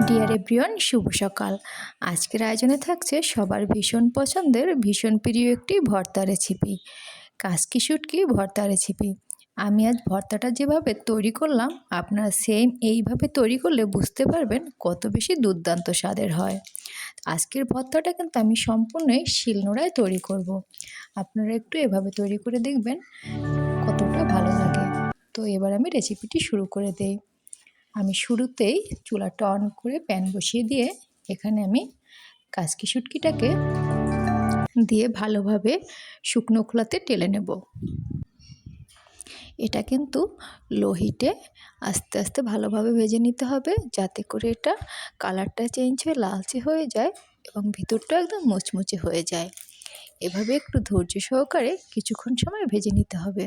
Deer everyone, শুভ সকাল। আজকের আয়োজনে থাকছে সবার ভীষণ পছন্দের ভীষণ প্রিয় একটি ভর্তা রেসিপি, কাসকি শুটকি ভর্তা রেসিপি। আমি আজ ভর্তাটা যেভাবে তৈরি করলাম, আপনারা সেম এইভাবে তৈরি করলে বুঝতে পারবেন কত বেশি দুর্দান্ত স্বাদের হয়। আজকের ভর্তাটা কিন্তু আমি সম্পূর্ণই শিলনোড়ায় তৈরি করব। আপনারা একটু এভাবে তৈরি করে দেখবেন কতটা ভালো লাগে। তো এবার আমি রেসিপিটি শুরু করে দেই। আমি শুরুতেই চুলাটা অন করে প্যান বসিয়ে দিয়ে এখানে আমি কাসকি শুটকিটাকে দিয়ে ভালোভাবে শুকনো খোলাতে টেলে নেব। এটা কিন্তু লো হিটে আস্তে আস্তে ভালোভাবে ভেজে নিতে হবে, যাতে করে এটা কালারটা চেঞ্জ হয়ে লালচে হয়ে যায় এবং ভিতরটা একদম মুচমুচে হয়ে যায়। এভাবে একটু ধৈর্য সহকারে কিছুক্ষণ সময় ভেজে নিতে হবে।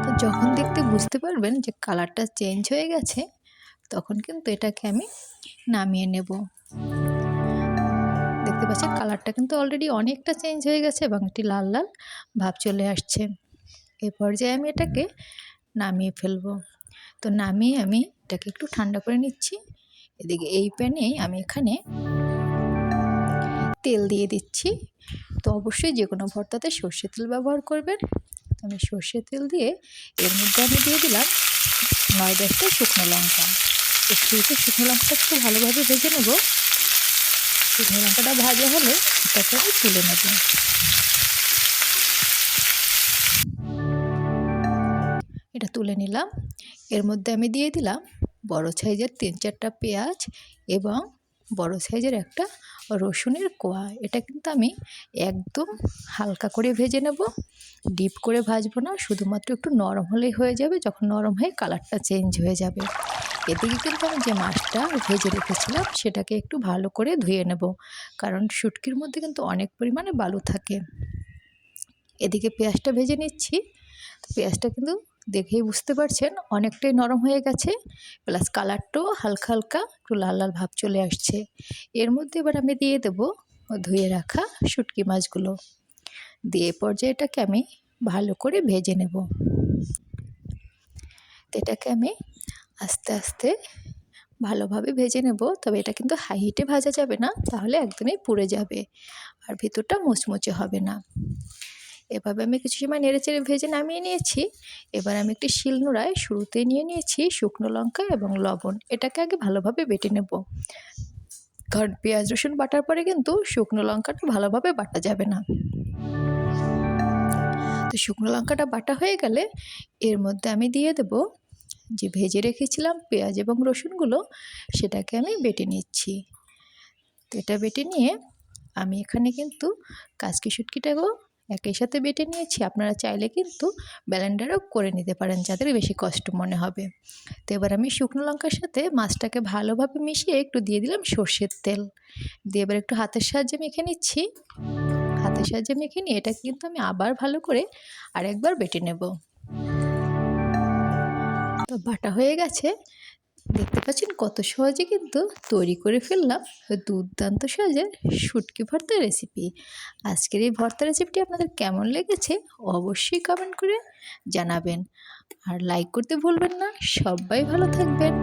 তো যখন দেখতে বুঝতে পারবেন যে কালারটা চেঞ্জ হয়ে গেছে, তখন কিন্তু এটাকে আমি নামিয়ে নেব। দেখতে পাচ্ছেন কালারটা কিন্তু অলরেডি অনেকটা চেঞ্জ হয়ে গেছে এবং একটি লাল লাল ভাব চলে আসছে। এ পর্যায়ে আমি এটাকে নামিয়ে ফেলবো। তো নামিয়ে আমি এটাকে একটু ঠান্ডা করে নিচ্ছি। এদিকে এই প্যানে আমি এখানে তেল দিয়ে দিচ্ছি। তো অবশ্যই যে কোনো ভর্তাতে সর্ষের তেল ব্যবহার করবেন। তো আমি সর্ষের তেল দিয়ে এর মধ্যে আমি দিয়ে দিলাম 9-10টা শুকনো লঙ্কা। একটু শুকনো লঙ্কাটা একটু ভালোভাবে ভেজে নেব। শুকনো লঙ্কাটা ভাজা হলে এটাকে আমি তুলে নেব। এটা তুলে নিলাম। এর মধ্যে আমি দিয়ে দিলাম বড় সাইজের 3-4টা পেঁয়াজ এবং বড় সাইজের একটা রসুনের কোয়া। এটা কিন্তু আমি একদম হালকা করে ভেজে নেব, ডিপ করে ভাজবো না, শুধুমাত্র একটু নরম হলেই হয়ে যাবে। যখন নরম হয়ে কালারটা চেঞ্জ হয়ে যাবে। এদিকে কিন্তু আমি যে মাছটা ভেজে রেখেছিলাম সেটাকে একটু ভালো করে ধুয়ে নেব, কারণ শুটকির মধ্যে কিন্তু অনেক পরিমাণে বালু থাকে। এদিকে পেঁয়াজটা ভেজে নিচ্ছি। পেঁয়াজটা কিন্তু দেখেই বুঝতে পারছেন অনেকটাই নরম হয়ে গেছে, প্লাস কালারটাও হালকা হালকা একটু লাল লাল ভাব চলে আসছে। এর মধ্যে এবার আমি দিয়ে দেব ধুয়ে রাখা শুটকি মাছগুলো। দিয়ে পর্যায়ে এটাকে আমি ভালো করে ভেজে নেব। এটাকে আমি আস্তে আস্তে ভালোভাবে ভেজে নেব, তবে এটা কিন্তু হাই হিটে ভাজা যাবে না, তাহলে একদমই পুড়ে যাবে আর ভিতরটা মুচমুচে হবে না। এভাবে আমি কিছু সময় নেড়েচেড়ে ভেজে নামিয়ে নিয়েছি। এবার আমি একটি শিলনোড়ায় শুরুতে নিয়ে নিয়েছি শুকনো লঙ্কা এবং লবণ। এটাকে আগে ভালোভাবে বেটে নেব, কারণ পেঁয়াজ রসুন বাটার পরে কিন্তু শুকনো লঙ্কাটা ভালোভাবে বাটা যাবে না। তো শুকনো লঙ্কাটা বাটা হয়ে গেলে এর মধ্যে আমি দিয়ে দেব যে ভেজে রেখেছিলাম পেঁয়াজ এবং রসুনগুলো, সেটাকে আমি বেটে নিচ্ছি। তো এটা বেটে নিয়ে আমি এখানে কিন্তু কাসকি শুটকিটাকেও একই সাথে বেটে নিয়েছি। আপনারা চাইলে কিন্তু ব্লেন্ডারও করে নিতে পারেন, যাদের বেশি কষ্ট মনে হবে। তো এবার আমি শুকনো লঙ্কার সাথে মাছটাকে ভালোভাবে মিশিয়ে একটু দিয়ে দিলাম সর্ষের তেল দিয়ে এবার একটু হাতের সাহায্যে মেখে নিচ্ছি। হাতের সাহায্যে মেখে নিয়ে এটা কিন্তু আমি আবার ভালো করে আরেকবার বেটে নেব। তো বাটা হয়ে গেছে। দেখতে পাচ্ছেন কত সহজে কিন্তু তৈরি করে ফেললাম দুর্দান্ত স্বাদের শুটকি ভর্তা রেসিপি। আজকের এই ভর্তা রেসিপিটি আপনাদের কেমন লেগেছে অবশ্যই কমেন্ট করে জানাবেন, আর লাইক করতে ভুলবেন না। সবাই ভালো থাকবেন।